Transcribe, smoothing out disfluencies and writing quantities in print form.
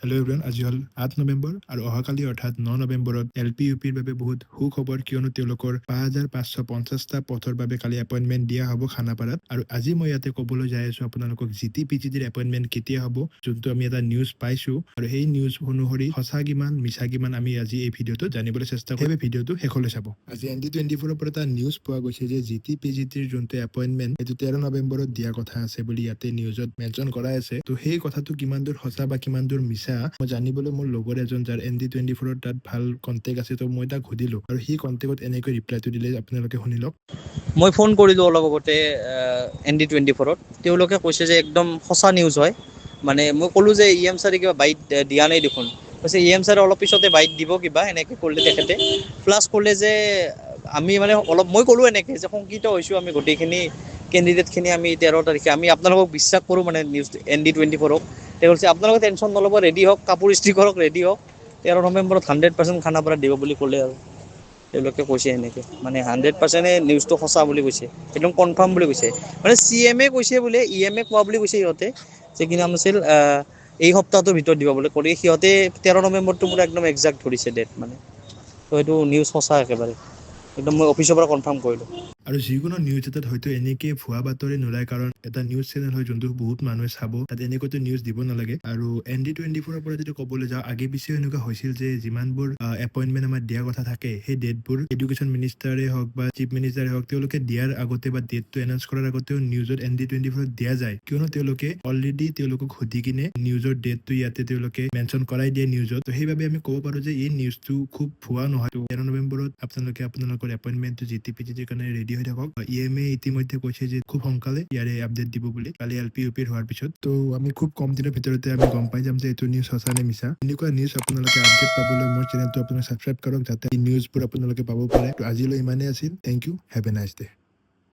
Hello' everyone, আজি হ'ল ৮ নৱেম্বৰ আৰু অহাকালি অৰ্থাৎ ৯ নৱেম্বৰত LP/UPৰ বাবে বহুত সুখবৰ, কিয়নো তেওঁলোকৰ ৫,৫৫০টা পথৰ বাবে কালি এপইণ্টমেণ্ট দিয়া হ'ব খানাপাৰাত। আৰু আজি মই ইয়াতে ক'বলৈ যাই আছোঁ আপোনালোকক GT/PGTৰ এপইণ্টমেণ্ট কেতিয়া হ'ব, যোনটো আমি এটা নিউজ পাইছোঁ, আৰু সেই নিউজ অনুসৰি সঁচা কিমান মিছা কিমান আমি আজি এই ভিডিঅ'টোত জানিবলৈ চেষ্টা কৰিম। ভিডিঅ'টো শেষলৈ চাব। আজি ND24ৰ পৰা এটা নিউজ পোৱা গৈছে যে GT/PGTৰ যোনটো এপইণ্টমেণ্ট সেইটো 13 নৱেম্বৰত দিয়া কথা আছে বুলি ইয়াতে নিউজত মেনশ্যন কৰা আছে। তো সেই কথাটো কিমান দূৰ সঁচা বা কিমান দূৰ মিছা মই জানিবলৈ মোৰ লগৰ এজন যাৰ ND24ৰ তাত ভাল কণ্টেক্ট আছে, তো মই তাক সুধিলোঁ আৰু সেই কণ্টেক্টত এনেকৈ ৰিপ্লাইটো দিলে, আপোনালোকে শুনি লওক। মই ফোন কৰিলোঁ অলপ আগতে ND24ত। তেওঁলোকে কৈছে যে একদম সঁচা নিউজ হয়। মানে মই ক'লোঁ যে EM ছাৰে কিবা বাইট দিয়া নাই দেখোন। কৈছে EM ছাৰে অলপ পিছতে বাইট দিব কিবা, এনেকৈ ক'লে তেখেতে। প্লাছ ক'লে যে আমি মানে অলপ, মই ক'লোঁ এনেকৈ যে শংকিত হৈছোঁ আমি গোটেইখিনি কেণ্ডিডেটখিনি, আমি 13 তাৰিখে আমি আপোনালোকক বিশ্বাস কৰোঁ মানে নিউজ ND24ক। তেওঁ কৈছে আপোনালোকে টেনশ্যন নল'ব, ৰেডি হওক, কাপোৰ ইস্ত্ৰি কৰক, ৰেডি হওক, 13 নৱেম্বৰত 100% খানাপাৰাত দিব বুলি ক'লে। আৰু তেওঁলোকে কৈছে এনেকৈ, মানে 100%ই নিউজটো সঁচা বুলি কৈছে, একদম কনফাৰ্ম বুলি কৈছে। মানে CM কৈছে বোলে, EM কোৱা বুলি কৈছে সিহঁতে, যে কি নাম আছিল, এই সপ্তাহটোৰ ভিতৰত দিব বুলি কৰি সিহঁতে 13 নৱেম্বৰটো পুৰা একদম একজাক্ট ধৰিছে ডেট মানে। তো সেইটো নিউজ সঁচা একেবাৰে, একদম মই অফিচৰ পৰা কনফাৰ্ম কৰিলোঁ। আৰু যিকোনো নিউজ এটাত হয়তো এনেকৈ ভুৱা বাতৰি নোলায়, কাৰণ এটা নিউজ চেনেল হয় যোনটো বহুত মানুহে চাব, তাত এনেকৈতো নিউজ দিব নালাগে। আৰু ND24ৰ পৰা যদি ক'বলৈ যাওঁ, আগে পিছে এনেকুৱা হৈছিল যে যিমানবোৰ এপইণ্টমেণ্ট আমাৰ দিয়াৰ কথা থাকে, সেই ডেটবোৰ এডুকেশ্যন মিনিষ্টাৰে হওক বা চিফ মিনিষ্টাৰে হওক, তেওঁলোকে দিয়াৰ আগতে বা ডেটটো এনাউন্স কৰাৰ আগতেও নিউজত ND24ত দিয়া যায়, কিয়নো তেওঁলোকে অলৰেডি তেওঁলোকক সুধি কিনে নিউজৰ ডেটটো ইয়াতে তেওঁলোকে মেনশ্যন কৰাই দিয়ে নিউজত। তো সেইবাবে আমি ক'ব পাৰোঁ যে এই নিউজটো খুব ভুৱা নহয়। 13 নৱেম্বৰত আপোনালোকে আপোনালোকৰ এপইণ্টমেণ্টটো GT/PGTৰ কাৰণে ৰেডি হৈ থাকক। EM ইতিমধ্যে কৈছে যে খুব সোনকালে ইয়াৰে আপডেট দিব বুলি, কালি LP/UPৰ হোৱাৰ পিছত। তো আমি খুব কম দিনৰ ভিতৰতে আমি গম পাই যাম যে এইটো নিউজ সঁচা নে মিছা। এনেকুৱা নিউজ আপোনালোকে আপডেট পাবলৈ মোৰ চেনেলটো আপোনালোকে ছাবস্ক্ৰাইব কৰক, যাতে এই নিউজবোৰ আপোনালোকে পাব পাৰে। তো আজিলৈ ইমানেই আছিল। Thank you, have a nice day.